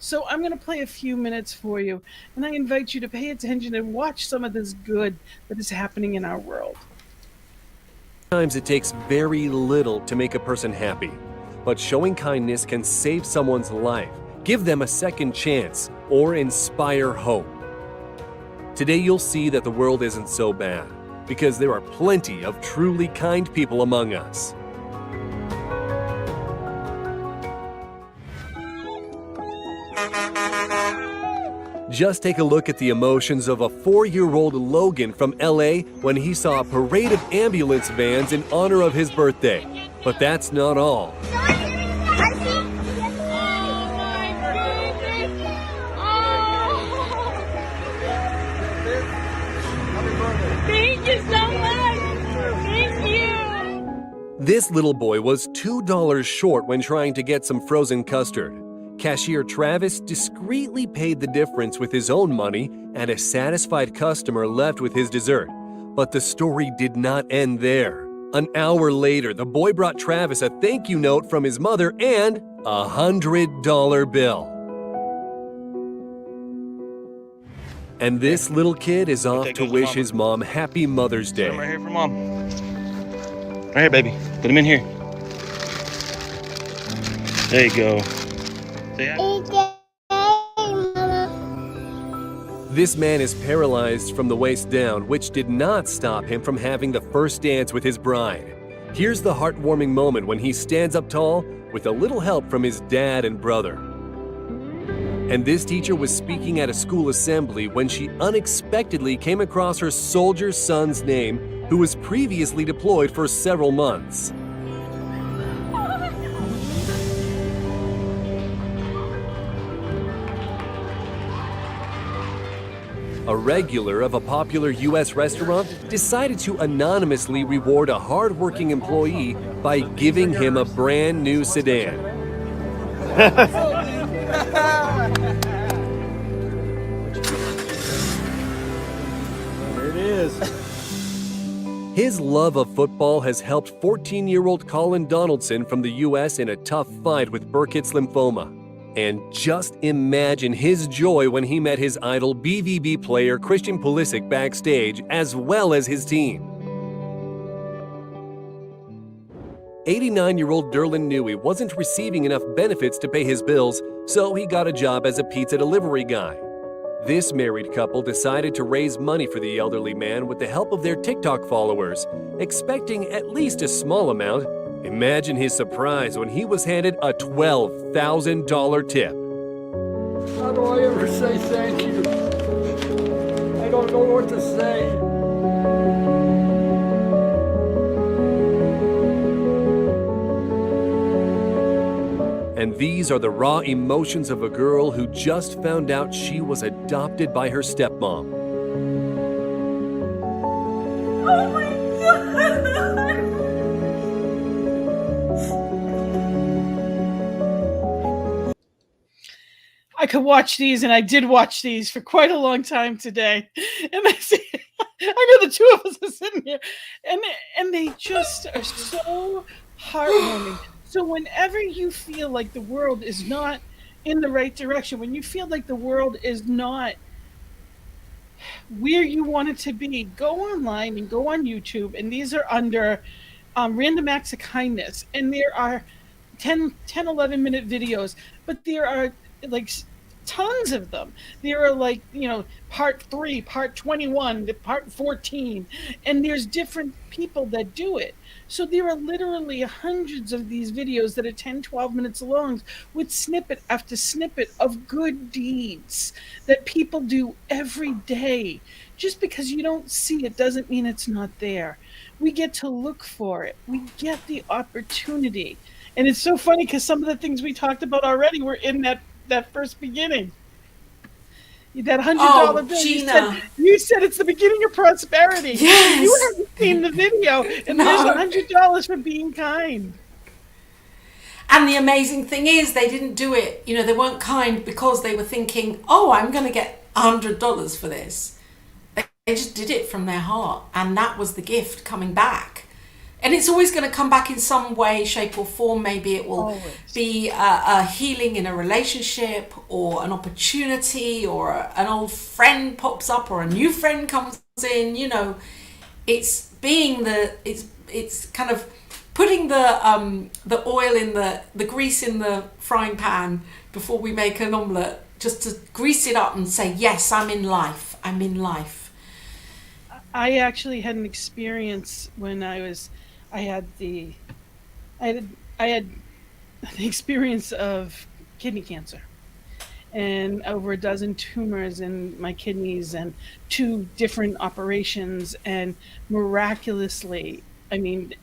So I'm going to play a few minutes for you, and I invite you to pay attention and watch some of this good that is happening in our world. Sometimes it takes very little to make a person happy, but showing kindness can save someone's life, give them a second chance, or inspire hope. Today you'll see that the world isn't so bad, because there are plenty of truly kind people among us. Just take a look at the emotions of a 4-year-old Logan from LA when he saw a parade of ambulance vans in honor of his birthday. But that's not all. Thank you so much. Thank you. This little boy was $2 short when trying to get some frozen custard. Cashier Travis discreetly paid the difference with his own money, and a satisfied customer left with his dessert. But the story did not end there. An hour later, the boy brought Travis a thank you note from his mother and a $100 bill. And this little kid is off to wish his mom happy Mother's Day. Right here for Mom. Right here, baby. Put him in here. There you go. Say hi. This man is paralyzed from the waist down, which did not stop him from having the first dance with his bride. Here's the heartwarming moment when he stands up tall with a little help from his dad and brother. And this teacher was speaking at a school assembly when she unexpectedly came across her soldier son's name, who was previously deployed for several months. A regular of a popular U.S. restaurant decided to anonymously reward a hard-working employee by giving him a brand new sedan. There it is. His love of football has helped 14-year-old Colin Donaldson from the U.S. in a tough fight with Burkitt's lymphoma. And just imagine his joy when he met his idol BVB player Christian Pulisic backstage, as well as his team. 89-year-old Derlin knew he wasn't receiving enough benefits to pay his bills, so he got a job as a pizza delivery guy. This married couple decided to raise money for the elderly man with the help of their TikTok followers, expecting at least a small amount. Imagine his surprise when he was handed a $12,000 tip. How do I ever say thank you? I don't know what to say. And these are the raw emotions of a girl who just found out she was adopted by her stepmom. Oh my God! I could watch these, and I did watch these for quite a long time today. And I see, I know the two of us are sitting here, and they just are so heartwarming. So whenever you feel like the world is not in the right direction, when you feel like the world is not where you want it to be, go online and go on YouTube, and these are under Random Acts of Kindness, and there are 10, 11-minute videos, but there are like tons of them. There are like, part 3, part 21, part 14, and there's different people that do it. So there are literally hundreds of these videos that are 10, 12 minutes long with snippet after snippet of good deeds that people do every day. Just because you don't see it doesn't mean it's not there. We get to look for it. We get the opportunity. And it's so funny because some of the things we talked about already were in that first beginning. That $100 bill. Gina. You said it's the beginning of prosperity. Yes. You haven't seen the video, and there's $100 for being kind. And the amazing thing is, they didn't do it. They weren't kind because they were thinking, "Oh, I'm going to get $100 for this." They just did it from their heart, and that was the gift coming back. And it's always going to come back in some way, shape, or form. Maybe it will be a healing in a relationship, or an opportunity, or an old friend pops up, or a new friend comes in. It's being it's kind of putting the oil in the grease in the frying pan before we make an omelette, just to grease it up and say, "Yes, I'm in life. I'm in life." I actually had an experience when I had the experience of kidney cancer, and over a dozen tumors in my kidneys, and 2 different operations, and miraculously,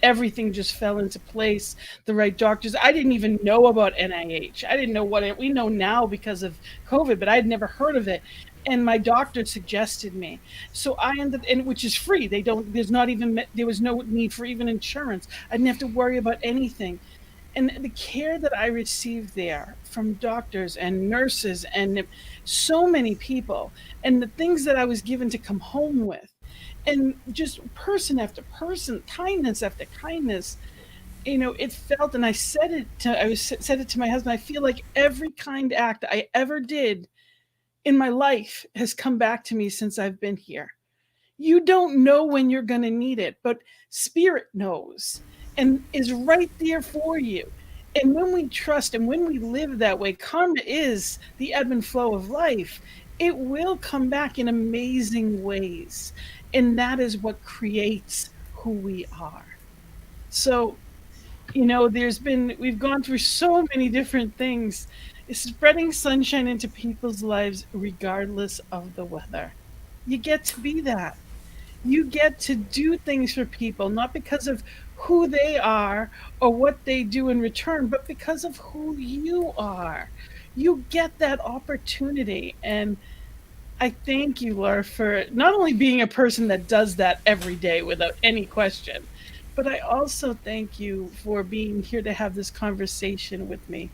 everything just fell into place. The right doctors. I didn't even know about NIH. I didn't know we know now because of COVID, but I'd never heard of it. And my doctor suggested me. So I ended, and which is free. There was no need for even insurance. I didn't have to worry about anything. And the care that I received there from doctors and nurses and so many people, and the things that I was given to come home with, and just person after person, kindness after kindness, it felt, and said it to my husband. I feel like every kind act I ever did in my life has come back to me since I've been here. You don't know when you're going to need it, but spirit knows and is right there for you. And when we trust and when we live that way, karma is the ebb and flow of life. It will come back in amazing ways. And that is what creates who we are. So, we've gone through so many different things. Spreading sunshine into people's lives regardless of the weather. You get to be that. You get to do things for people, not because of who they are or what they do in return, but because of who you are. You get that opportunity. And I thank you, Laura, for not only being a person that does that every day without any question, but I also thank you for being here to have this conversation with me.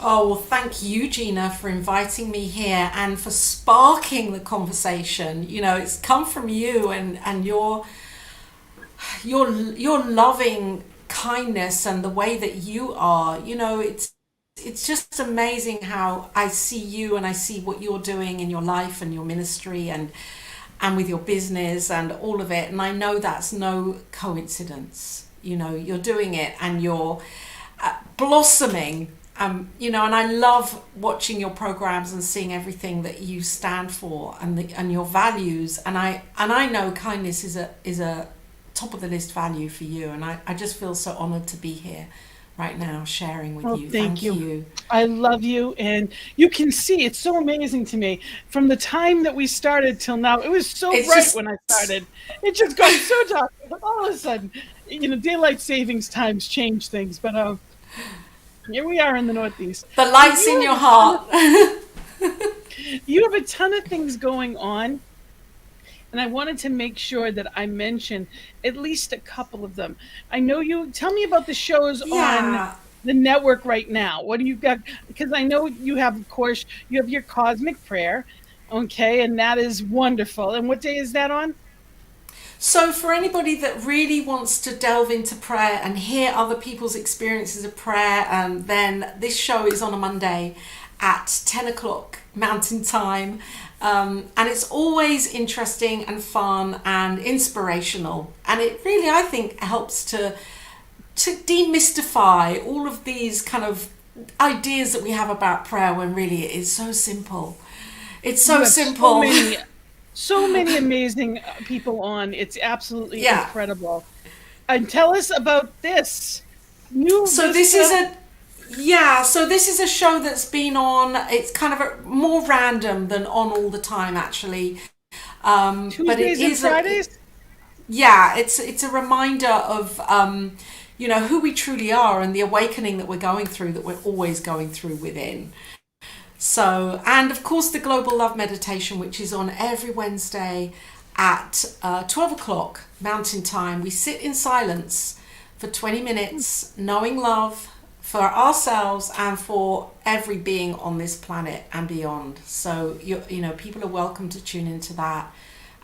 Oh, well, thank you, Gina, for inviting me here and for sparking the conversation. It's come from you and your loving kindness and the way that you are. It's just amazing how I see you and I see what you're doing in your life and your ministry and with your business and all of it. And I know that's no coincidence. You're doing it and you're blossoming. And I love watching your programs and seeing everything that you stand for and your values. And I know kindness is a top of the list value for you. And I just feel so honored to be here right now sharing with you. Thank you. I love you. And you can see it's so amazing to me from the time that we started till now. It was so bright when I started. It just got so dark. All of a sudden, daylight savings times change things. But here we are in the Northeast. The light's in your heart. You have a ton of things going on. And I wanted to make sure that I mention at least a couple of them. I know you tell me about the shows on the network right now. What do you got? Because I know you have, of course, you have your Cosmic Prayer. Okay. And that is wonderful. And what day is that on? So for anybody that really wants to delve into prayer and hear other people's experiences of prayer, then this show is on a Monday at 10 o'clock Mountain Time. And it's always interesting and fun and inspirational. And it really, I think, helps to demystify all of these kind of ideas that we have about prayer when really it is so simple. It's so simple. So many amazing people on. It's absolutely incredible. And tell us about this. This is a show that's been on. It's kind of more random than on all the time, actually. Tuesdays but it and is Fridays? It's a reminder of who we truly are and the awakening that we're going through, that we're always going through within. So, and of course the Global Love Meditation, which is on every Wednesday at 12 o'clock Mountain Time. We sit in silence for 20 minutes, knowing love for ourselves and for every being on this planet and beyond. So, people are welcome to tune into that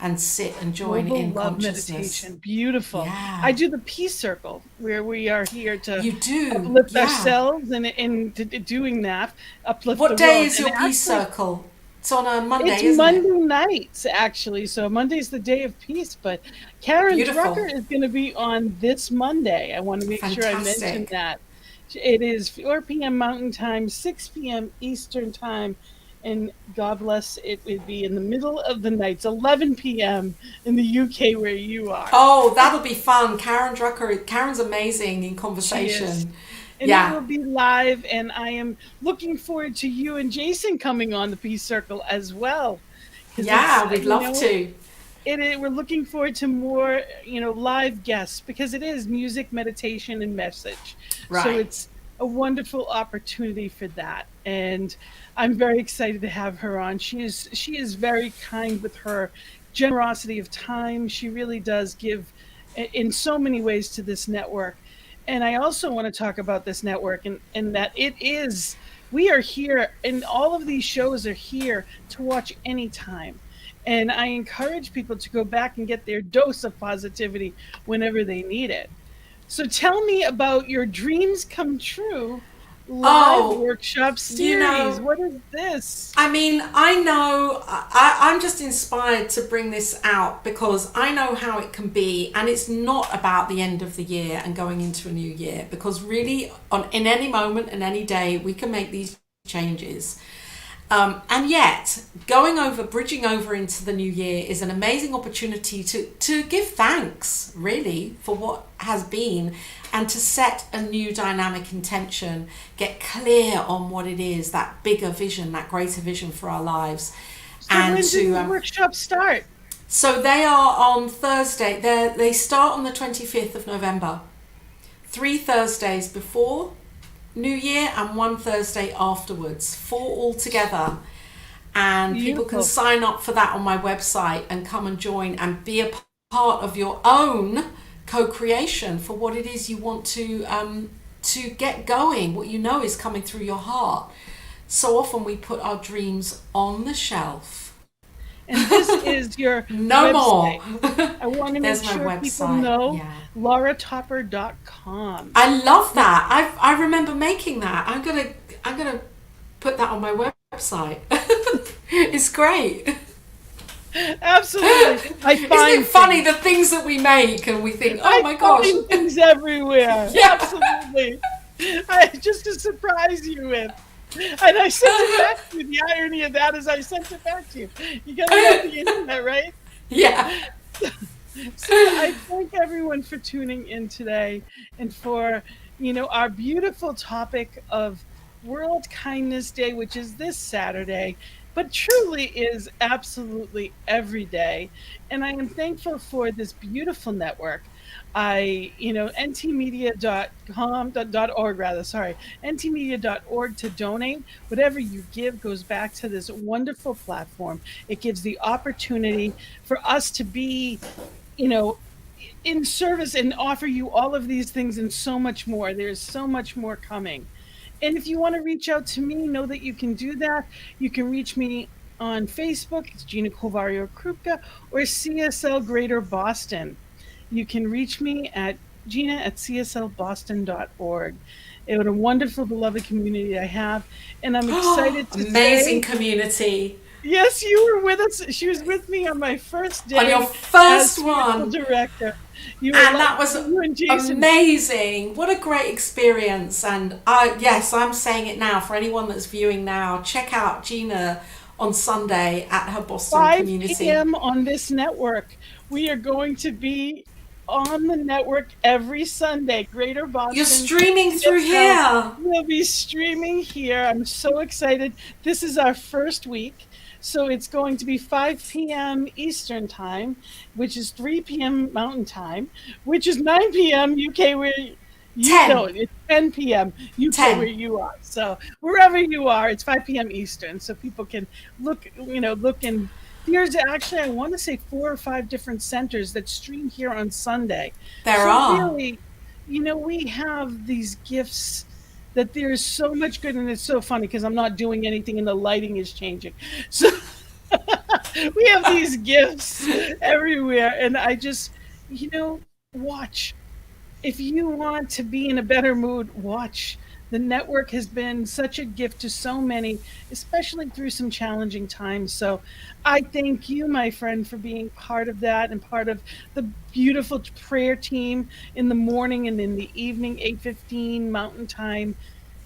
and sit and join Global in Love consciousness. Meditation. Beautiful. Yeah. I do the Peace Circle, where we are here to uplift yeah. ourselves and doing that, uplift What the day world. is your Peace Circle? It's on a Monday, It's isn't Monday it? nights, actually. So Monday's the day of peace. But Karen Drucker is going to be on this Monday. I want to make sure I mention that. It is 4 p.m. Mountain Time, 6 p.m. Eastern Time. And God bless, it would be in the middle of the night. It's 11 p.m. in the UK where you are. Oh, that'll be fun. Karen's amazing in conversation. And it will be live, and I am looking forward to you and Jason coming on the Peace Circle as well. Yeah, we'd love to. We're looking forward to more, live guests, because it is music, meditation, and message. Right. So it's a wonderful opportunity for that. And I'm very excited to have her on. She is very kind with her generosity of time. She really does give in so many ways to this network. And I also want to talk about this network and that we are here, and all of these shows are here to watch anytime. And I encourage people to go back and get their dose of positivity whenever they need it. So tell me about your Dreams Come True live Oh, workshop you series. know, What is this? I mean, I know I'm just inspired to bring this out because I know how it can be, and it's not about the end of the year and going into a new year, because really, in any moment and any day, we can make these changes. And yet, bridging over into the new year is an amazing opportunity to give thanks, really, for what has been, and to set a new dynamic intention, get clear on what it is, that bigger vision, that greater vision for our lives. So when does the workshop start? So they are on Thursday. They start on the 25th of November. 3 Thursdays before New Year and 1 Thursday afterwards, 4 all together. And people can sign up for that on my website and come and join and be a part of your own co-creation for what it is you want to get going, what you know is coming through your heart. So often we put our dreams on the shelf. And this is your no website. More. I want to make sure people know lauratopper.com. I love that. I remember making that. I'm gonna put that on my website. It's great. Absolutely. Isn't it funny the things that we make and we think, oh my gosh, I find things everywhere. Yeah. Absolutely. Just to surprise you with. And I sent it back to you. The irony of that is I sent it back to you. You got to get the internet, right? Yeah. So I thank everyone for tuning in today and for, our beautiful topic of World Kindness Day, which is this Saturday, but truly is absolutely every day. And I am thankful for this beautiful network. ntmedia.org to donate. Whatever you give goes back to this wonderful platform. It gives the opportunity for us to be, in service and offer you all of these things and so much more. There's so much more coming. And if you want to reach out to me, know that you can do that. You can reach me on Facebook. It's Gina Colvario Krupka, or CSL Greater Boston. You can reach me at gina@cslboston.org. What a wonderful, beloved community I have. And I'm excited to amazing community. Yes, you were with us. She was with me on my first day. On your first as one. Director. And that was amazing. What a great experience. And yes, I'm saying it now for anyone that's viewing now. Check out Gina on Sunday at her Boston community. 5 p.m. on this network. We are going to be on the network every Sunday. Greater Boston. You're streaming through here. We'll be streaming here. I'm so excited. This is our first week. So it's going to be 5 p.m. Eastern time, which is 3 p.m. Mountain time, which is 9 p.m. UK where you don't. It's 10 p.m. UK where you are. So wherever you are, it's 5 p.m. Eastern. So people can look and there's actually, I want to say 4 or 5 different centers that stream here on Sunday. There are. Really, we have these gifts that there's so much good, and it's so funny because I'm not doing anything and the lighting is changing. So we have these gifts everywhere, and I just, watch. If you want to be in a better mood, watch. The network has been such a gift to so many, especially through some challenging times. So I thank you, my friend, for being part of that and part of the beautiful prayer team in the morning and in the evening, 8:15 Mountain Time.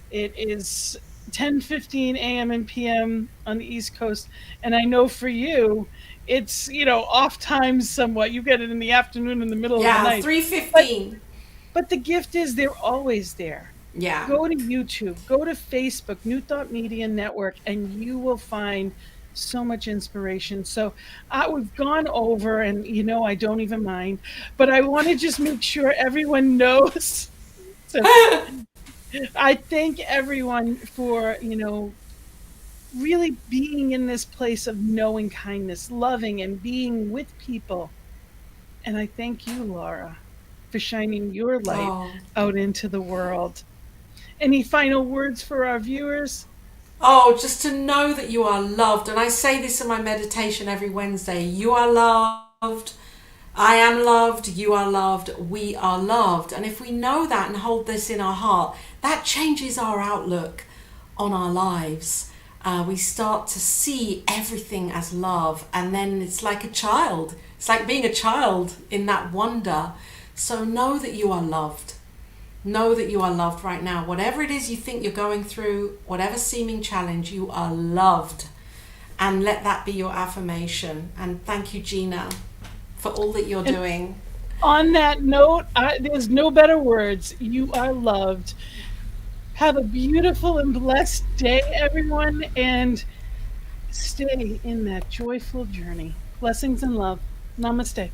It is 10:15 a.m. and p.m. on the East Coast. And I know for you, it's, off times somewhat. You get it in the afternoon, in the middle of the night. 3:15. But the gift is they're always there. Yeah. Go to YouTube, go to Facebook, New Thought Media Network, and you will find so much inspiration. So we've gone over, and I don't even mind, but I want to just make sure everyone knows. So I thank everyone for, really being in this place of knowing kindness, loving, and being with people. And I thank you, Laura, for shining your light Oh. out into the world. Any final words for our viewers? Oh, just to know that you are loved. And I say this in my meditation every Wednesday. You are loved. I am loved. You are loved. We are loved. And if we know that and hold this in our heart, that changes our outlook on our lives. We start to see everything as love. And then it's like a child. It's like being a child in that wonder. So know that you are loved. Know that you are loved right now. Whatever it is you think you're going through, whatever seeming challenge, you are loved. And let that be your affirmation. And thank you, Gina, for all that you're doing. On that note, there's no better words. You are loved. Have a beautiful and blessed day, everyone, and stay in that joyful journey. Blessings and love. Namaste.